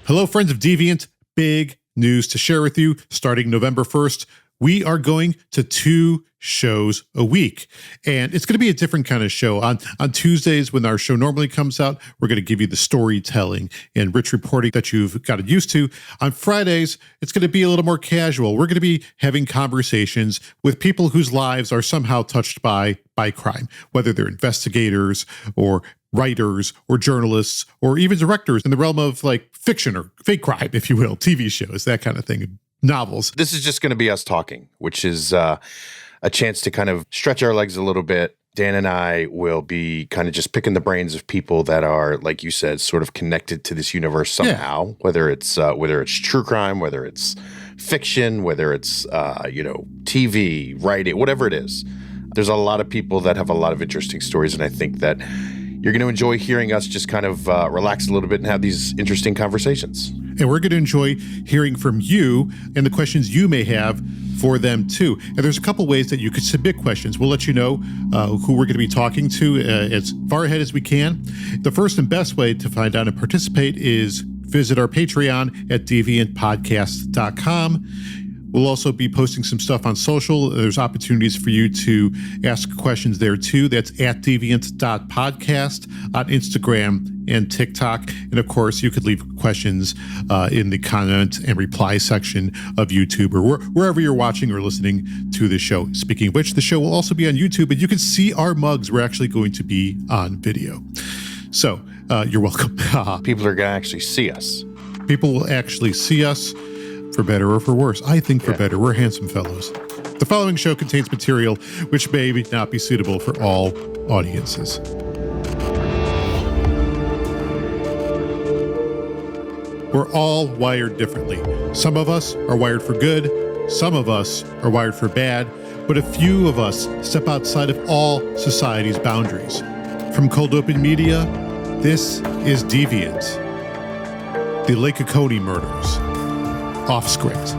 Hello, friends of Deviant. Big news to share with you. Starting November 1st, we are going to 2 shows a week. And it's going to be a different kind of show. On Tuesdays, when our show normally comes out, we're going to give you the storytelling and rich reporting that you've gotten used to. On Fridays, it's going to be a little more casual. We're going to be having conversations with people whose lives are somehow touched by crime, whether they're investigators or writers or journalists or even directors in the realm of like fiction or fake crime, if you will, TV shows, that kind of thing, novels. This is just going to be us talking, which is a chance to kind of stretch our legs a little bit. Dan and I will be kind of just picking the brains of people that are, like you said, sort of connected to this universe somehow, whether it's true crime, whether it's fiction, whether it's, TV, writing, whatever it is. There's a lot of people that have a lot of interesting stories, and I think that you're going to enjoy hearing us just kind of relax a little bit and have these interesting conversations. And we're going to enjoy hearing from you and the questions you may have for them too. And there's a couple ways that you could submit questions. We'll let you know who we're going to be talking to as far ahead as we can. The first and best way to find out and participate is visit our Patreon at deviantpodcast.com. We'll also be posting some stuff on social. There's opportunities for you to ask questions there too. That's at deviant.podcast on Instagram and TikTok. And of course, you could leave questions in the comment and reply section of YouTube or wherever you're watching or listening to the show. Speaking of which, the show will also be on YouTube, and you can see our mugs. We're actually going to be on video. So you're welcome. People are going to actually see us. People will actually see us. For better or for worse. I think for better. We're handsome fellows. The following show contains material which may not be suitable for all audiences. We're all wired differently. Some of us are wired for good. Some of us are wired for bad. But a few of us step outside of all society's boundaries. From Cold Open Media, this is Deviant. The Lake Oconee murders. Off script.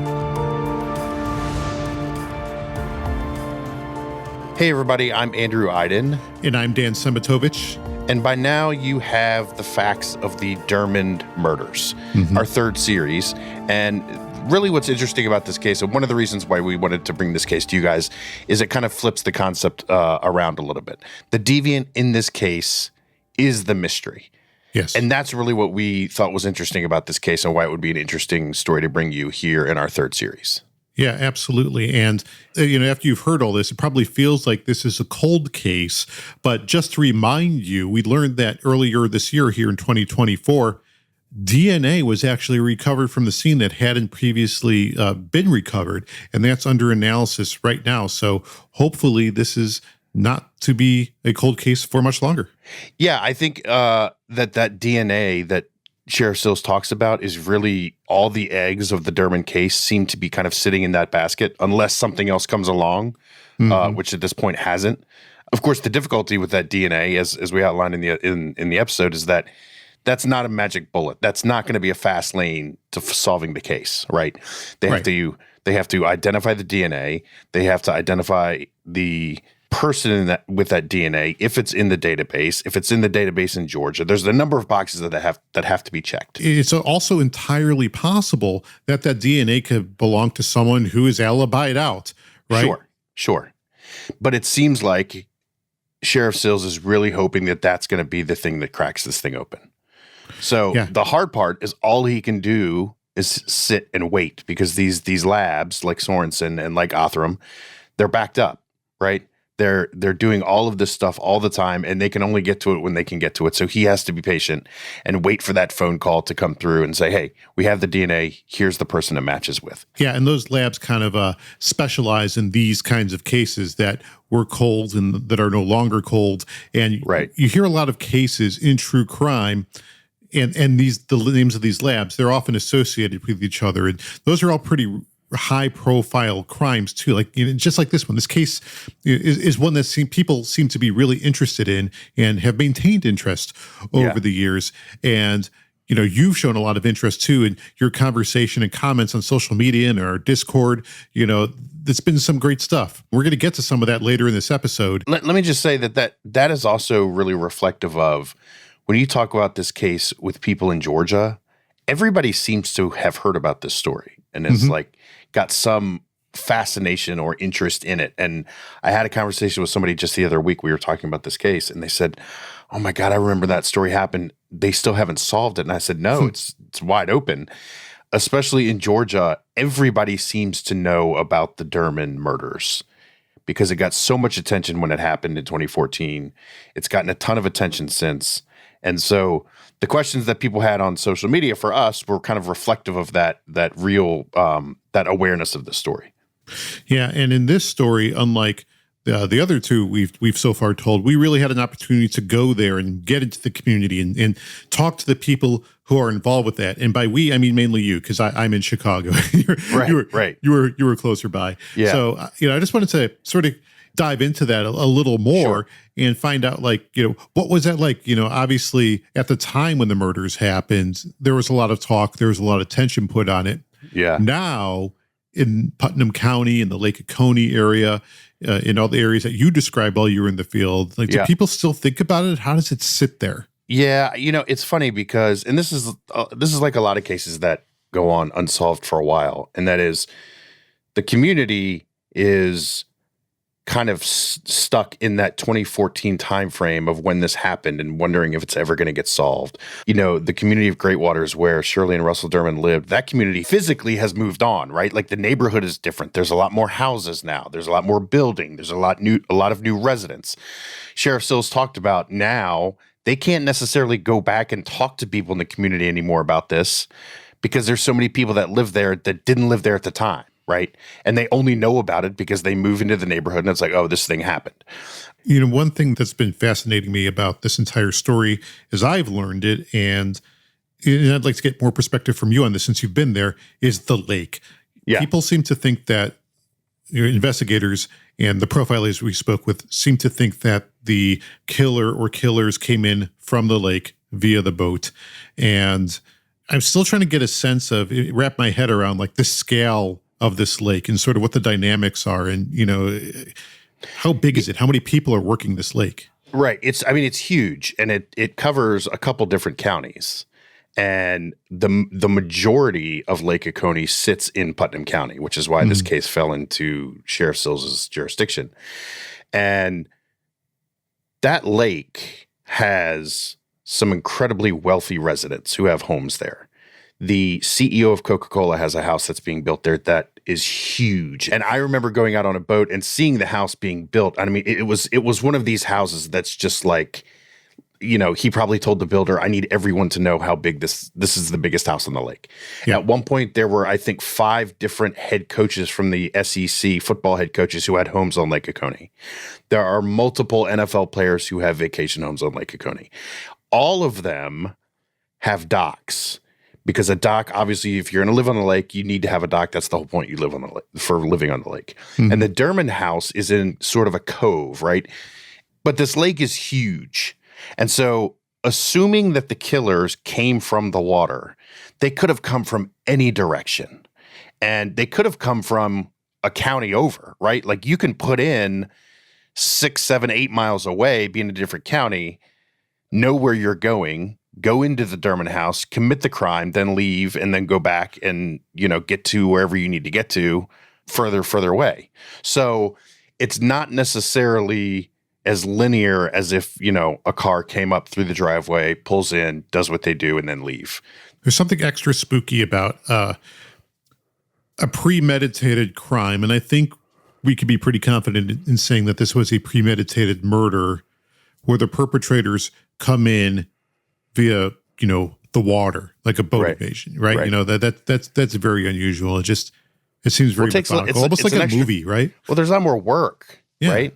Hey everybody, I'm Andrew Iden. And I'm Dan Semitovich. And by now you have the facts of the Durman murders, our 3rd series. And really what's interesting about this case, and one of the reasons why we wanted to bring this case to you guys, is it kind of flips the concept around a little bit. The deviant in this case is the mystery. Yes. And that's really what we thought was interesting about this case and why it would be an interesting story to bring you here in our 3rd series. Yeah, absolutely. And, after you've heard all this, it probably feels like this is a cold case. But just to remind you, we learned that earlier this year here in 2024, DNA was actually recovered from the scene that hadn't previously been recovered. And that's under analysis right now. So hopefully this is not to be a cold case for much longer. Yeah, I think that DNA that Sheriff Sills talks about is really all the eggs of the Durman case seem to be kind of sitting in that basket unless something else comes along, which at this point hasn't. Of course, the difficulty with that DNA, as we outlined in the episode, is that that's not a magic bullet. That's not going to be a fast lane to solving the case, right? They have to identify the DNA. They have to identify the person with that DNA, if it's in the database in Georgia. There's a number of boxes that have to be checked. It's also entirely possible that DNA could belong to someone who is alibied out, right? Sure. But it seems like Sheriff Sills is really hoping that that's going to be the thing that cracks this thing open. So the hard part is all he can do is sit and wait, because these labs like Sorensen and like Othram, they're backed up, right? They're doing all of this stuff all the time, and they can only get to it when they can get to it. So he has to be patient and wait for that phone call to come through and say, hey, we have the DNA. Here's the person it matches with. Yeah, and those labs kind of specialize in these kinds of cases that were cold and that are no longer cold. And you hear a lot of cases in true crime, and the names of these labs, they're often associated with each other. And those are all pretty high-profile crimes too, like just like this one. This case is one that people seem to be really interested in and have maintained interest over the years. And you've shown a lot of interest too in your conversation and comments on social media and our Discord. It's been some great stuff. We're going to get to some of that later in this episode. Let me just say that is also really reflective of when you talk about this case with people in Georgia everybody seems to have heard about this story and is like got some fascination or interest in it. And I had a conversation with somebody just the other week. We were talking about this case, and they said, "Oh my God, I remember that story happened. They still haven't solved it." And I said, "No, it's wide open." Especially in Georgia, everybody seems to know about the Durman murders because it got so much attention when it happened in 2014. It's gotten a ton of attention since. And so the questions that people had on social media for us were kind of reflective of that real that awareness of the story. Yeah, and in this story, unlike the other two we've so far told, we really had an opportunity to go there and get into the community and talk to the people who are involved with that. And by we, I mean mainly you, because I'm in Chicago. You were closer by. Yeah. So I just wanted to sort of dive into that a little more and find out, like, what was that like? Obviously at the time when the murders happened, there was a lot of talk, there was a lot of tension put on it. Yeah. Now in Putnam County, in the Lake Oconee area, in all the areas that you described while you were in the field, like, do people still think about it? How does it sit there? Yeah, it's funny because, and this is like a lot of cases that go on unsolved for a while, and that is the community is kind of stuck in that 2014 timeframe of when this happened and wondering if it's ever going to get solved. The community of Great Waters where Shirley and Russell Dermond lived, that community physically has moved on, right? Like the neighborhood is different. There's a lot more houses now. There's a lot more building. There's a lot of new residents. Sheriff Sills talked about now they can't necessarily go back and talk to people in the community anymore about this because there's so many people that live there that didn't live there at the time. Right. And they only know about it because they move into the neighborhood and it's like, oh, this thing happened. One thing that's been fascinating me about this entire story is I've learned it, and I'd like to get more perspective from you on this since you've been there, is the lake. Yeah. People seem to think that investigators and the profilers we spoke with seem to think that the killer or killers came in from the lake via the boat. And I'm still trying to get a sense of, wrap my head around like the scale of this lake and sort of what the dynamics are, and how big is it? How many people are working this lake? Right. It's huge, and it covers a couple different counties, and the majority of Lake Oconee sits in Putnam County, which is why this case fell into Sheriff Sills' jurisdiction. And that lake has some incredibly wealthy residents who have homes there. The CEO of Coca-Cola has a house that's being built there that is huge. And I remember going out on a boat and seeing the house being built. I mean, it was one of these houses that's just like, he probably told the builder, I need everyone to know how big this is the biggest house on the lake. Yeah. At one point, there were, I think, 5 different head coaches from the SEC, football head coaches, who had homes on Lake Oconee. There are multiple NFL players who have vacation homes on Lake Oconee. All of them have docks. Because a dock, obviously, if you're going to live on the lake, you need to have a dock. That's the whole point. You live on the lake for living on the lake. Mm-hmm. And the Durman house is in sort of a cove, right? But this lake is huge. And so assuming that the killers came from the water, they could have come from any direction. And they could have come from a county over, right? Like you can put in 6, 7, 8 miles away, be in a different county, know where you're going, go into the Durman house, commit the crime, then leave, and then go back and, get to wherever you need to get to further away. So it's not necessarily as linear as if, a car came up through the driveway, pulls in, does what they do, and then leave. There's something extra spooky about a premeditated crime. And I think we could be pretty confident in saying that this was a premeditated murder where the perpetrators come in via, the water, like a boat invasion, right? That's very unusual. It seems very methodical, almost like a movie, right? Well, there's a lot more work, right?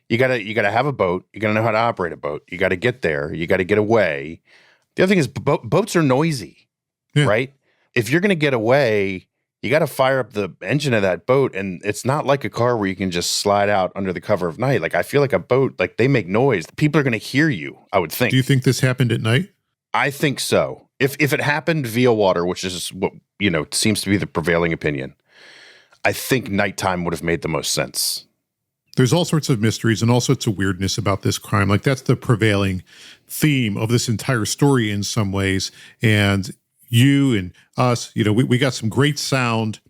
You gotta have a boat. You gotta know how to operate a boat. You gotta get there. You gotta get away. The other thing is boats are noisy, right? If you're gonna get away, you got to fire up the engine of that boat, and it's not like a car where you can just slide out under the cover of night. Like I feel like a boat, like they make noise. People are going to hear you, I would think. Do you think this happened at night? I think so. If it happened via water, which is what, seems to be the prevailing opinion, I think nighttime would have made the most sense. There's all sorts of mysteries and all sorts of weirdness about this crime. Like that's the prevailing theme of this entire story in some ways. And you and us, we got some great sound.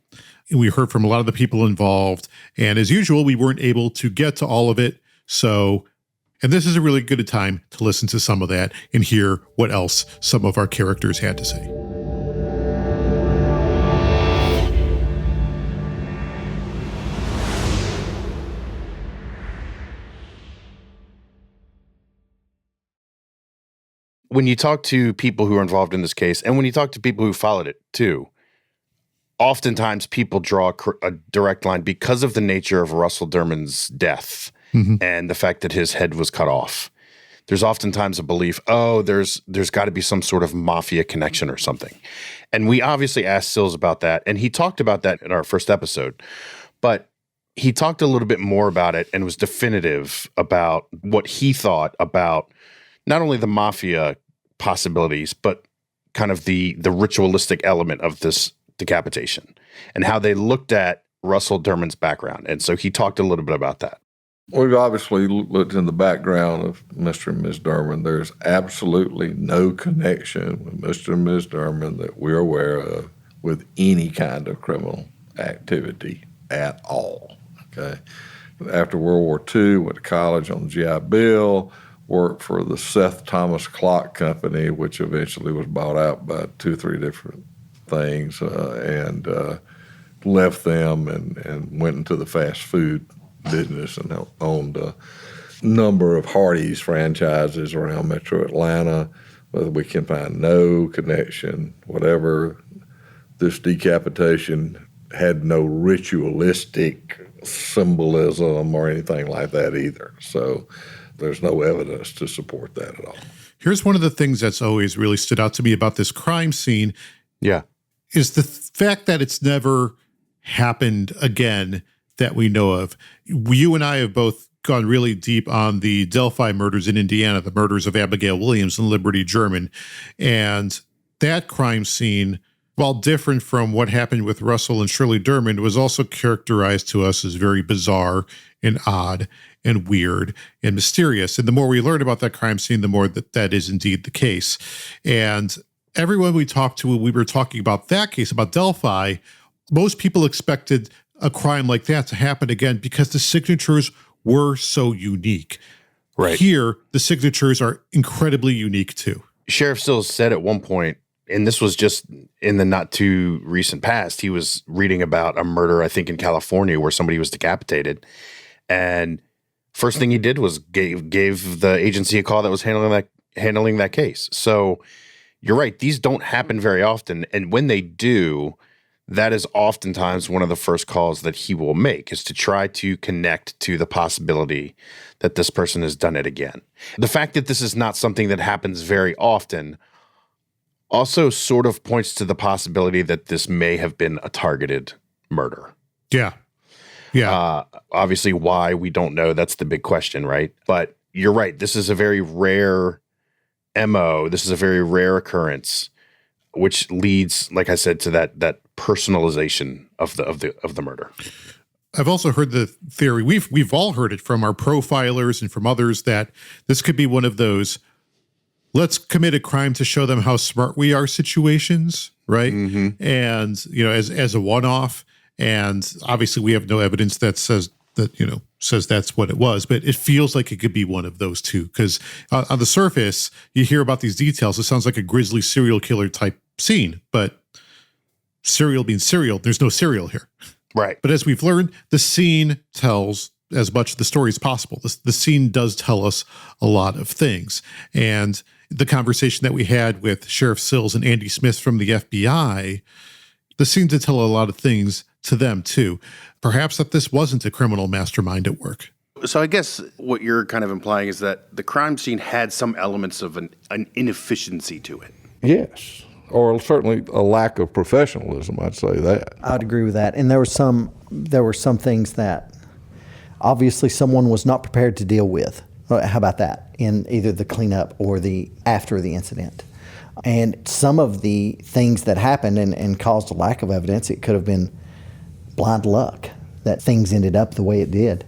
We heard from a lot of the people involved. And as usual, we weren't able to get to all of it. And this is a really good time to listen to some of that and hear what else some of our characters had to say. When you talk to people who are involved in this case, and when you talk to people who followed it too, oftentimes people draw a direct line because of the nature of Russell Dermond's death and the fact that his head was cut off. There's oftentimes a belief, there's got to be some sort of mafia connection or something. And we obviously asked Sills about that, and he talked about that in our first episode. But he talked a little bit more about it and was definitive about what he thought about not only the mafia possibilities, but kind of the ritualistic element of this decapitation and how they looked at Russell Dermond's background. And so he talked a little bit about that. We've obviously looked in the background of Mr. and Ms. Durman. There's absolutely no connection with Mr. and Ms. Durman that we're aware of with any kind of criminal activity at all, okay? After World War II, went to college on the GI Bill, worked for the Seth Thomas Clock Company, which eventually was bought out by 2 or 3 different things, and left them and went into the fast food business and owned a number of Hardee's franchises around Metro Atlanta. But we can find no connection, whatever. This decapitation had no ritualistic symbolism or anything like that either. So there's no evidence to support that at all. Here's one of the things that's always really stood out to me about this crime scene. Yeah. Is the fact that it's never happened again that we know of. You and I have both gone really deep on the Delphi murders in Indiana, the murders of Abigail Williams and Liberty German. And that crime scene, while different from what happened with Russell and Shirley Dermond, was also characterized to us as very bizarre and odd and weird and mysterious. And the more we learn about that crime scene, the more that is indeed the case. And everyone we talked to when we were talking about that case, about Delphi, most people expected a crime like that to happen again because the signatures were so unique. Right. Here, the signatures are incredibly unique too. Sheriff Sills said at one point, and this was just in the not too recent past, he was reading about a murder, I think in California, where somebody was decapitated. And first thing he did was gave the agency a call that was handling that case. So you're right, these don't happen very often. And when they do, that is oftentimes one of the first calls that he will make, is to try to connect to the possibility that this person has done it again. The fact that this is not something that happens very often also sort of points to the possibility that this may have been a targeted murder. Yeah. Yeah. Obviously, why, we don't know. That's the big question, right? But you're right. This is a very rare MO. This is a very rare occurrence, which leads, like I said, to that personalization of the murder. I've also heard the theory, we've all heard it from our profilers and from others, that this could be one of those let's commit a crime to show them how smart we are situations, right? Mm-hmm. And, as a one-off. And obviously we have no evidence that says that's what it was, but it feels like it could be one of those two. Because on the surface, you hear about these details, it sounds like a grisly serial killer type scene, but serial being serial, there's no serial here. Right. But as we've learned, the scene tells as much of the story as possible. The scene does tell us a lot of things. And the conversation that we had with Sheriff Sills and Andy Smith from the FBI, the scene did tell a lot of things to them too. Perhaps that this wasn't a criminal mastermind at work. So I guess what you're kind of implying is that the crime scene had some elements of an inefficiency to it. Yes, or certainly a lack of professionalism, I'd say that. I'd agree with that. And there were some things that obviously someone was not prepared to deal with. How about that? In either the cleanup or the after the incident. And some of the things that happened and caused a lack of evidence, it could have been blind luck that things ended up the way it did.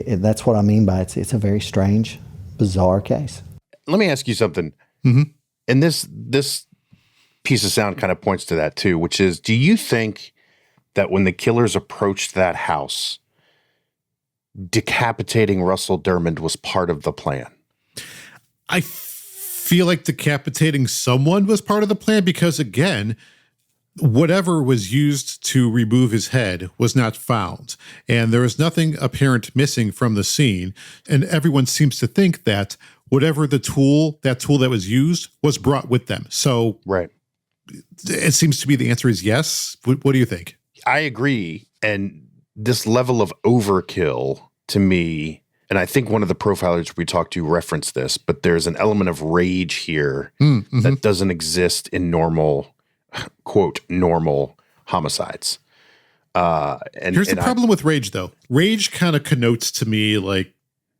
That's what I mean by it's a very strange, bizarre case. Let me ask you something. Mm-hmm. In this piece of sound kind of points to that too, which is, do you think that when the killers approached that house, decapitating Russell Dermond was part of the plan? I feel like decapitating someone was part of the plan because, again, whatever was used to remove his head was not found. And there was nothing apparent missing from the scene. And everyone seems to think that whatever that tool that was used was brought with them. So right. It seems to be the answer is yes. What do you think? I agree. And this level of overkill to me, and I think one of the profilers we talked to referenced this, but there's an element of rage here that doesn't exist in normal, quote, normal homicides. Here's the problem with rage, though. Rage kind of connotes to me like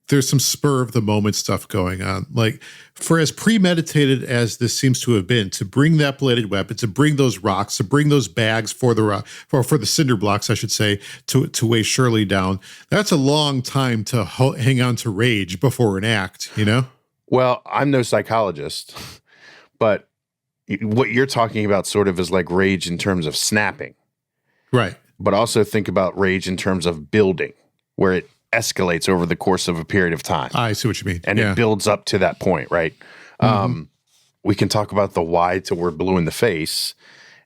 there's some spur of the moment stuff going on. Like, for as premeditated as this seems to have been, to bring that bladed weapon, to bring those rocks, to bring those bags for the for the cinder blocks, I should say, to weigh Shirley down, that's a long time to hang on to rage before an act, you know? Well, I'm no psychologist, but what you're talking about sort of is like rage in terms of snapping. Right. But also think about rage in terms of building, where it escalates over the course of a period of time. I see what you mean. And it builds up to that point, right? We can talk about the why till we're blue in the face,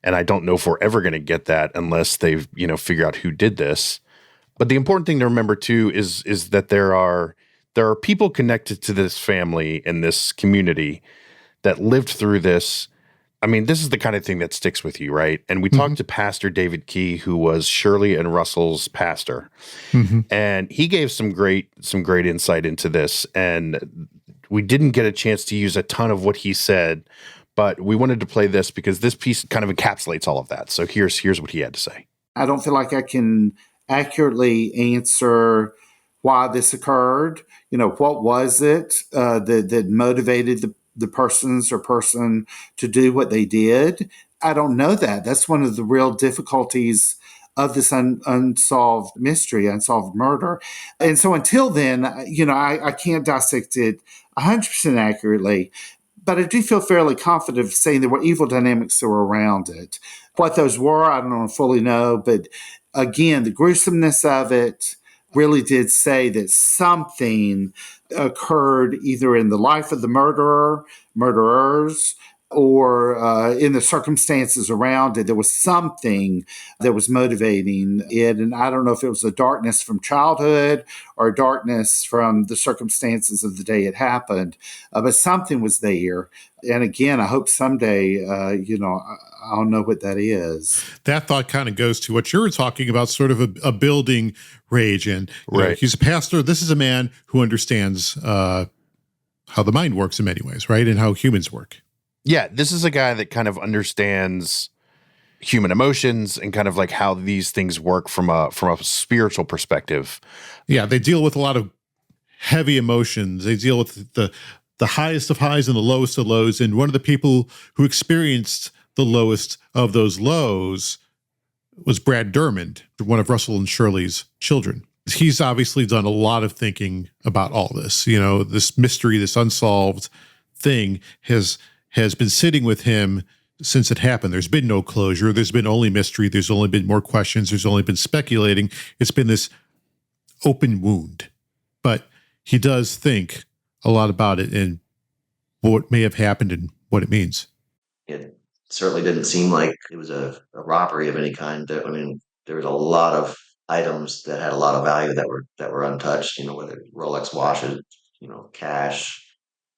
and I don't know if we're ever going to get that unless they've, figure out who did this. But the important thing to remember too is that there are people connected to this family and this community that lived through this. I mean, this is the kind of thing that sticks with you, right? And we talked to Pastor David Key, who was Shirley and Russell's pastor, and he gave some great insight into this. And we didn't get a chance to use a ton of what he said, but we wanted to play this because this piece kind of encapsulates all of that. So here's what he had to say. I don't feel like I can accurately answer why this occurred. What was it that motivated the person to do what they did? I don't know that. That's one of the real difficulties of this unsolved mystery, unsolved murder. And so until then, I can't dissect it 100% accurately, but I do feel fairly confident of saying there were evil dynamics that were around it. What those were, I don't fully know, but again, the gruesomeness of it really did say that something occurred either in the life of the murderers, or in the circumstances around it. There was something that was motivating it. And I don't know if it was a darkness from childhood or a darkness from the circumstances of the day it happened, but something was there. And again, I hope someday, I'll know what that is. That thought kind of goes to what you were talking about, sort of a building rage. And right. He's a pastor. This is a man who understands how the mind works in many ways, right? And how humans work. Yeah, this is a guy that kind of understands human emotions and kind of like how these things work from a spiritual perspective. Yeah, they deal with a lot of heavy emotions. They deal with the highest of highs and the lowest of lows. And one of the people who experienced the lowest of those lows was Brad Durmond, one of Russell and Shirley's children. He's obviously done a lot of thinking about all this. This mystery, this unsolved thing has been sitting with him since it happened. There's been no closure. There's been only mystery. There's only been more questions. There's only been speculating. It's been this open wound. But he does think a lot about it and what may have happened and what it means. It certainly didn't seem like it was a robbery of any kind. I mean, there was a lot of items that had a lot of value that were untouched, whether Rolex watches, cash,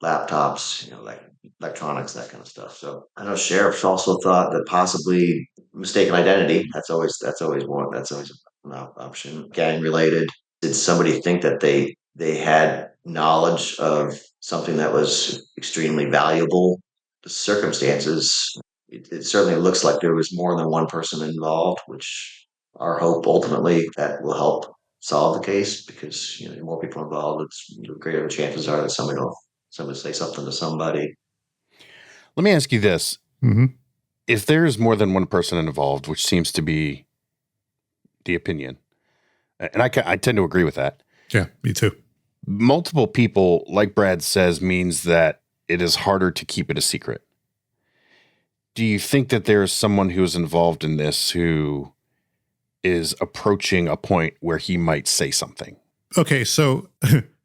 laptops, like electronics, that kind of stuff. So I know sheriffs also thought that possibly mistaken identity. That's always an option. Gang related. Did somebody think that they had knowledge of something that was extremely valuable? The circumstances, it certainly looks like there was more than one person involved, which our hope ultimately that will help solve the case, because the more people involved, the greater the chances are that somebody will say something to somebody. Let me ask you this. Mm-hmm. If there's more than one person involved, which seems to be the opinion, and I tend to agree with that. Yeah, me too. Multiple people, like Brad says, means that it is harder to keep it a secret. do you think that there is someone who is involved in this who is approaching a point where he might say something? Okay, so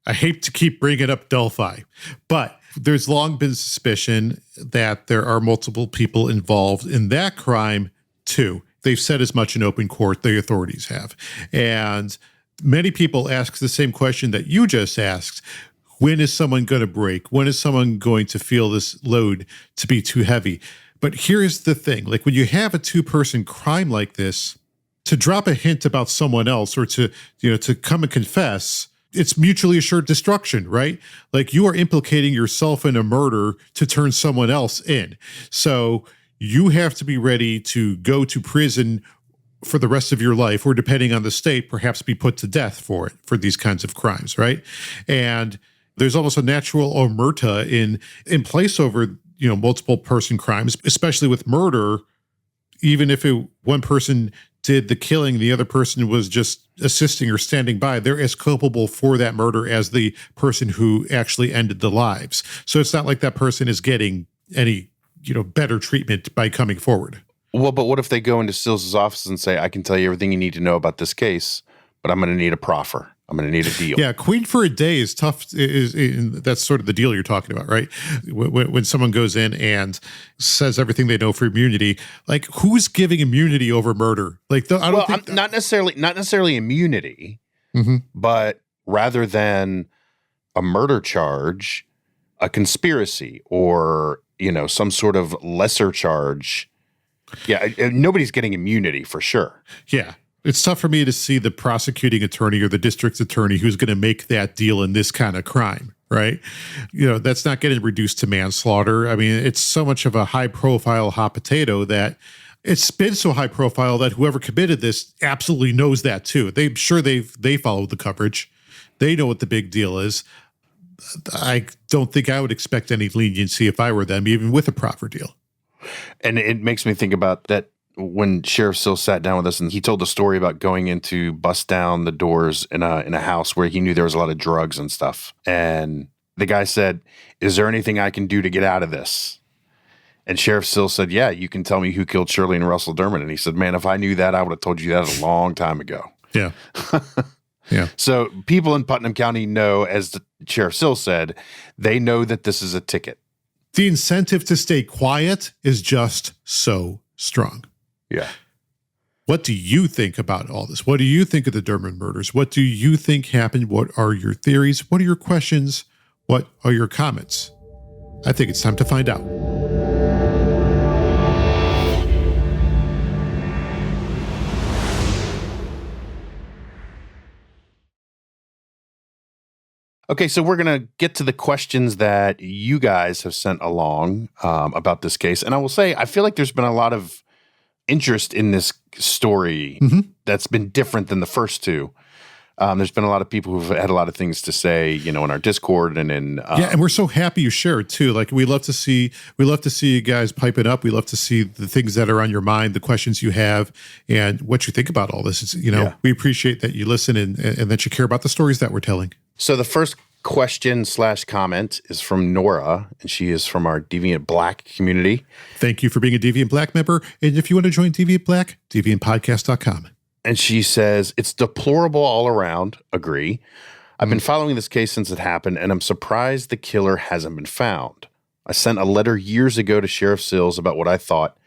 I hate to keep bringing up Delphi, but there's long been suspicion that there are multiple people involved in that crime too. They've said as much in open court, the authorities have. And many people ask the same question that you just asked. When is someone going to break? When is someone going to feel this load to be too heavy? But here's the thing. Like when you have a two-person crime like this, to drop a hint about someone else or to come and confess, it's mutually assured destruction, right? Like you are implicating yourself in a murder to turn someone else in. So you have to be ready to go to prison for the rest of your life, or depending on the state, perhaps be put to death for it, for these kinds of crimes, right? And there's almost a natural omerta in place over, multiple person crimes, especially with murder. Even if one person did the killing, the other person was just assisting or standing by, they're as culpable for that murder as the person who actually ended the lives. So it's not like that person is getting any, better treatment by coming forward. Well, but what if they go into Sills' office and say, I can tell you everything you need to know about this case, but I'm going to need a proffer. I'm going to need a deal. Yeah, queen for a day is tough. That's sort of the deal you're talking about, right? When someone goes in and says everything they know for immunity, like who's giving immunity over murder? Like, I don't think not necessarily immunity, but rather than a murder charge, a conspiracy, or some sort of lesser charge. Yeah, nobody's getting immunity for sure. Yeah. It's tough for me to see the prosecuting attorney or the district attorney who's going to make that deal in this kind of crime, right? That's not getting reduced to manslaughter. I mean, it's so much of a high-profile hot potato that it's been so high-profile that whoever committed this absolutely knows that too. They're sure they follow the coverage. They know what the big deal is. I don't think I would expect any leniency if I were them, even with a proffer deal. And it makes me think about that. When Sheriff Sills sat down with us and he told the story about going in to bust down the doors in a house where he knew there was a lot of drugs and stuff. And the guy said, is there anything I can do to get out of this? And Sheriff Sills said, yeah, you can tell me who killed Shirley and Russell Dermond. And he said, man, if I knew that, I would have told you that a long time ago. Yeah. Yeah. So people in Putnam County know, as the Sheriff Sills said, they know that this is a ticket. The incentive to stay quiet is just so strong. Yeah. What do you think about all this? What do you think of the Durman murders? What do you think happened? What are your theories? What are your questions? What are your comments? I think it's time to find out. Okay, so we're going to get to the questions that you guys have sent along about this case. And I will say, I feel like there's been a lot of interest in this story that's been different than the first two. There's been a lot of people who've had a lot of things to say, in our Discord and in and we're so happy you share it too. Like we love to see you guys pipe it up. We love to see the things that are on your mind, the questions you have, and what you think about all this. It's, we appreciate that you listen and that you care about the stories that we're telling. So the first question/comment is from Nora, and she is from our Deviant Black community. Thank you for being a Deviant Black member. And if you want to join Deviant Black, deviantpodcast.com. And she says, it's deplorable all around. Agree. I've been following this case since it happened, and I'm surprised the killer hasn't been found. I sent a letter years ago to Sheriff Sills about what I thought,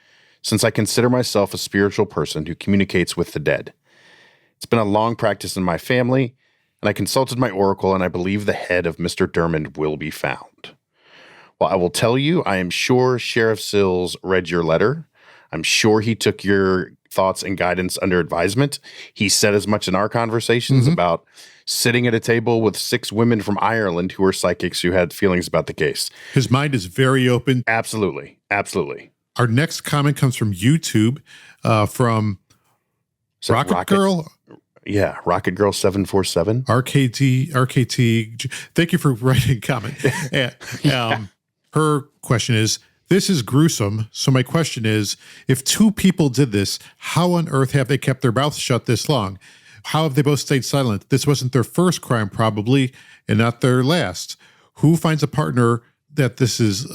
since I consider myself a spiritual person who communicates with the dead. It's been a long practice in my family, and I consulted my oracle, and I believe the head of Mr. Dermond will be found. Well, I will tell you, I am sure Sheriff Sills read your letter. I'm sure he took your thoughts and guidance under advisement. He said as much in our conversations about sitting at a table with 6 women from Ireland who were psychics who had feelings about the case. His mind is very open. Absolutely. Absolutely. Our next comment comes from YouTube, from Rocket Girl. Yeah, Rocket Girl 747. RKT. Thank you for writing a comment. Her question is, this is gruesome. So my question is, if 2 people did this, how on earth have they kept their mouths shut this long? How have they both stayed silent? This wasn't their first crime, probably, and not their last. Who finds a partner that this is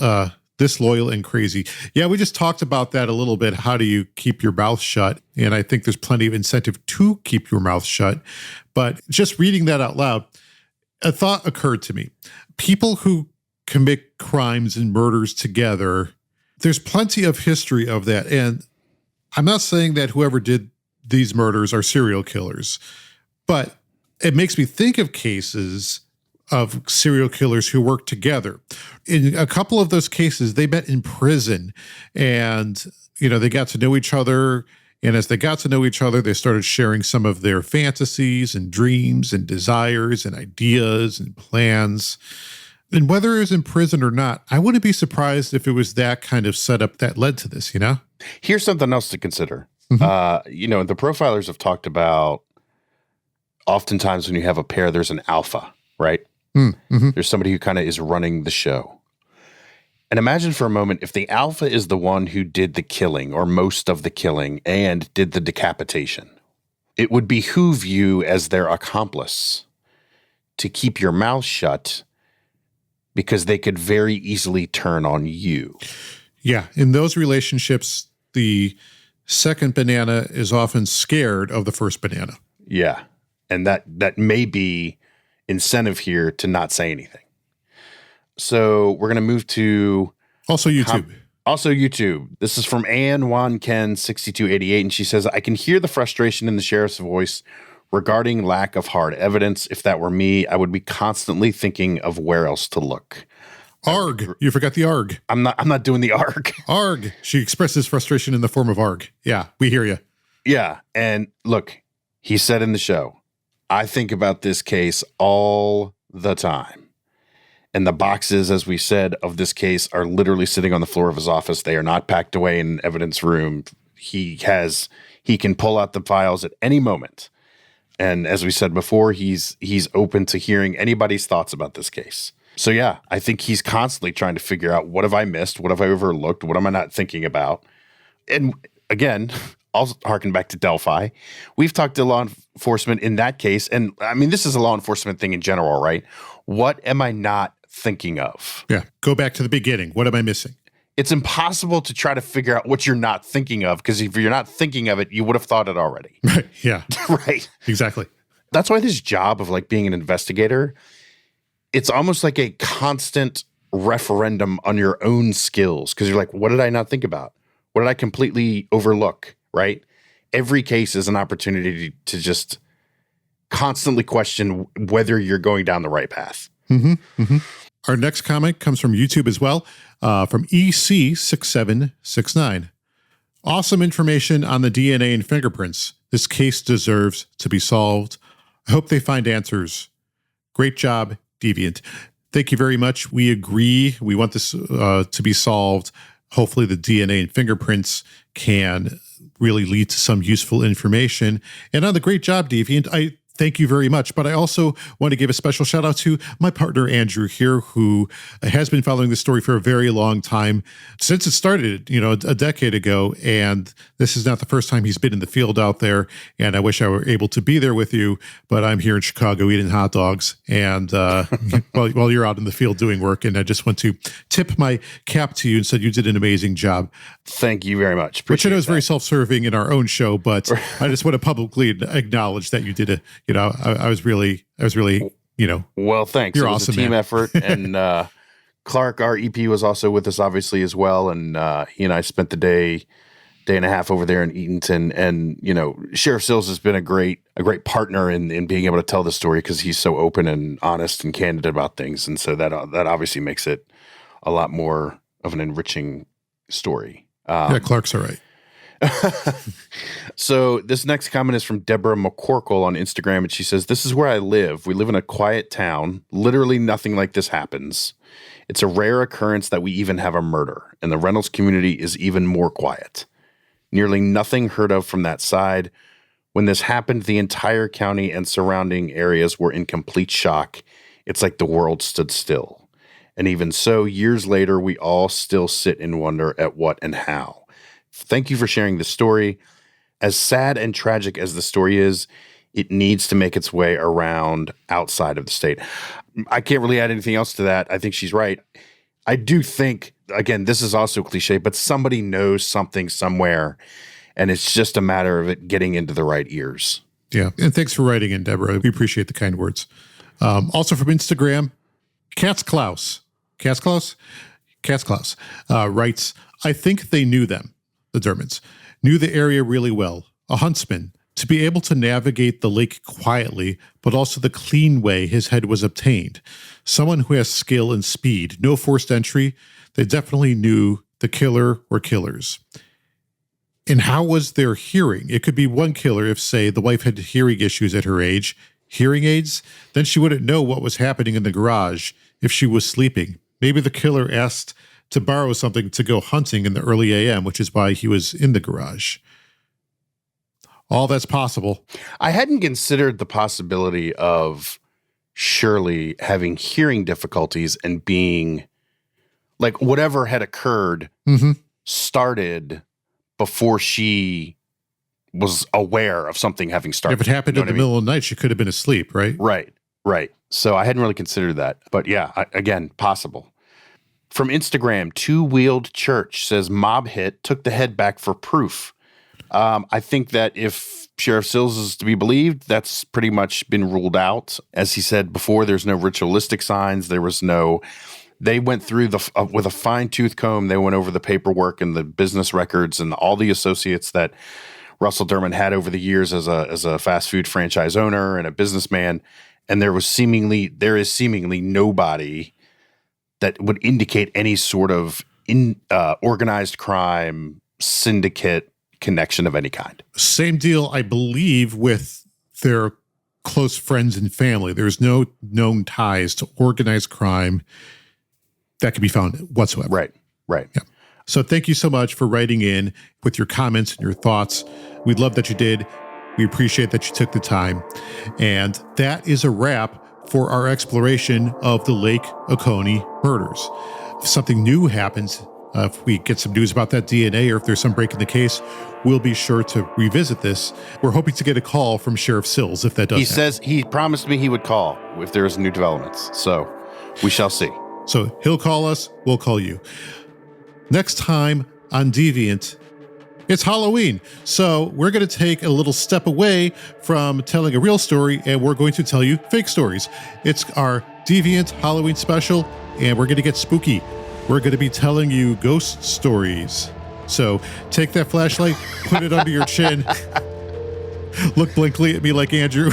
this loyal and crazy. Yeah, we just talked about that a little bit. How do you keep your mouth shut? And I think there's plenty of incentive to keep your mouth shut. But just reading that out loud, a thought occurred to me. People who commit crimes and murders together, there's plenty of history of that. And I'm not saying that whoever did these murders are serial killers, but it makes me think of cases of serial killers who work together. In a couple of those cases, they met in prison and, they got to know each other. And as they got to know each other, they started sharing some of their fantasies and dreams and desires and ideas and plans. And whether it was in prison or not, I wouldn't be surprised if it was that kind of setup that led to this, Here's something else to consider. Mm-hmm. The profilers have talked about oftentimes when you have a pair, there's an alpha, right? Mm-hmm. There's somebody who kind of is running the show. And imagine for a moment if the alpha is the one who did the killing or most of the killing and did the decapitation. It would behoove you as their accomplice to keep your mouth shut because they could very easily turn on you. Yeah. In those relationships, the second banana is often scared of the first banana. Yeah. And that may be incentive here to not say anything. So we're going to move to also YouTube. Also YouTube. This is from Ann Wan Ken 6288, and she says, "I can hear the frustration in the sheriff's voice regarding lack of hard evidence. If that were me, I would be constantly thinking of where else to look." ARG. You forgot the ARG. I'm not doing the ARG. ARG. She expresses frustration in the form of ARG. Yeah, we hear you. Yeah, and look, he said in the show, I think about this case all the time. And the boxes, as we said, of this case are literally sitting on the floor of his office. They are not packed away in an evidence room. He can pull out the files at any moment. And as we said before, he's open to hearing anybody's thoughts about this case. So yeah, I think he's constantly trying to figure out, what have I missed? What have I overlooked? What am I not thinking about? And again, I'll harken back to Delphi. We've talked to law enforcement in that case. And I mean, this is a law enforcement thing in general, right? What am I not thinking of? Yeah. Go back to the beginning. What am I missing? It's impossible to try to figure out what you're not thinking of, because if you're not thinking of it, you would have thought it already. Right. Yeah. Right. Exactly. That's why this job of like being an investigator, it's almost like a constant referendum on your own skills, because you're like, what did I not think about? What did I completely overlook? Right? Every case is an opportunity to just constantly question whether you're going down the right path. Mm-hmm. Mm-hmm. Our next comment comes from YouTube as well, from EC6769. Awesome information on the DNA and fingerprints. This case deserves to be solved. I hope they find answers. Great job, Deviant. Thank you very much. We agree. We want this to be solved. Hopefully the DNA and fingerprints can really lead to some useful information. And on the great job, Deviant, I thank you very much. But I also want to give a special shout out to my partner, Andrew, here, who has been following this story for a very long time, since it started, a decade ago. And this is not the first time he's been in the field out there. And I wish I were able to be there with you, but I'm here in Chicago eating hot dogs. And while you're out in the field doing work, and I just want to tip my cap to you and said you did an amazing job. Thank you very much. Which I know is very self-serving in our own show, but I just want to publicly acknowledge that you did I was really, Well, thanks. You're it was awesome, a team man. effort. And Clark, our EP, was also with us, obviously, as well. And he and I spent the day and a half over there in Eatonton. And, Sheriff Sills has been a great partner in being able to tell the story, because he's so open and honest and candid about things. And so that obviously makes it a lot more of an enriching story. Yeah, Clark's all right. So this next comment is from Deborah McCorkle on Instagram, and she says, "This is where I live. We live in a quiet town. Literally nothing like this happens. It's a rare occurrence that we even have a murder, and the Reynolds community is even more quiet. Nearly nothing heard of from that side. When this happened, the entire county and surrounding areas were in complete shock. It's like the world stood still. And even so, years later, we all still sit in wonder at what and how. Thank you for sharing this story. As sad and tragic as the story is, it needs to make its way around outside of the state." I can't really add anything else to that. I think she's right. I do think, again, this is also cliche, but somebody knows something somewhere, and it's just a matter of it getting into the right ears. Yeah. And thanks for writing in, Deborah. We appreciate the kind words. Also from Instagram, Katz Klaus writes, I think they knew them, the Dermonds, knew the area really well. A huntsman, to be able to navigate the lake quietly, but also the clean way his head was obtained. Someone who has skill and speed, no forced entry. They definitely knew the killer or killers. And how was their hearing? It could be one killer if, say, the wife had hearing issues at her age, hearing aids, then she wouldn't know what was happening in the garage if she was sleeping. Maybe the killer asked to borrow something to go hunting in the early AM, which is why he was in the garage. All that's possible. I hadn't considered the possibility of Shirley having hearing difficulties and being like whatever had occurred started before she was aware of something having started. If it happened in the middle of the night, she could have been asleep, right? Right. So I hadn't really considered that. But yeah, again, possible. From Instagram, Two Wheeled Church says mob hit, took the head back for proof. I think that if Sheriff Sills is to be believed, that's pretty much been ruled out. As he said before, there's no ritualistic signs. There was no. They went through with a fine tooth comb. They went over the paperwork and the business records and all the associates that Russell Dermond had over the years as a fast food franchise owner and a businessman. And there is seemingly nobody that would indicate any sort of organized crime syndicate connection of any kind. Same deal, I believe, with their close friends and family. There's no known ties to organized crime that can be found whatsoever. Right. Yeah. So thank you so much for writing in with your comments and your thoughts. We love that you did. We appreciate that you took the time. And that is a wrap for our exploration of the Lake Oconee murders. If something new happens, if we get some news about that DNA or if there's some break in the case, we'll be sure to revisit this. We're hoping to get a call from Sheriff Sills if that does happen. He promised me he would call if there is new developments. So we shall see. So he'll call us, we'll call you. Next time on Deviant, it's Halloween. So we're going to take a little step away from telling a real story and we're going to tell you fake stories. It's our Deviant Halloween special and we're going to get spooky. We're going to be telling you ghost stories. So take that flashlight, put it under your chin, look blankly at me like Andrew.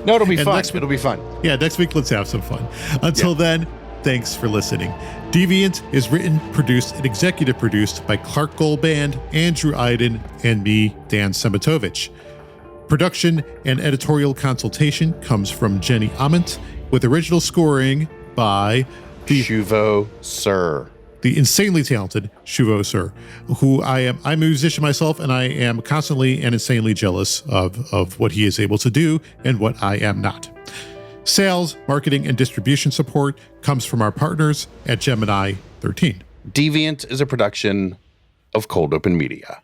No, it'll be fun. It'll be fun. Yeah, next week, let's have some fun. Until then, thanks for listening. Deviant is written, produced, and executive produced by Clark Goldband, Andrew Iden, and me, Dan Semitovich. Production and editorial consultation comes from Jenny Ament, with original scoring by Shuvo Sir. The insanely talented Shuvo Sir, who I'm a musician myself, and I am constantly and insanely jealous of what he is able to do and what I am not. Sales, marketing, and distribution support comes from our partners at Gemini 13. Deviant is a production of Cold Open Media.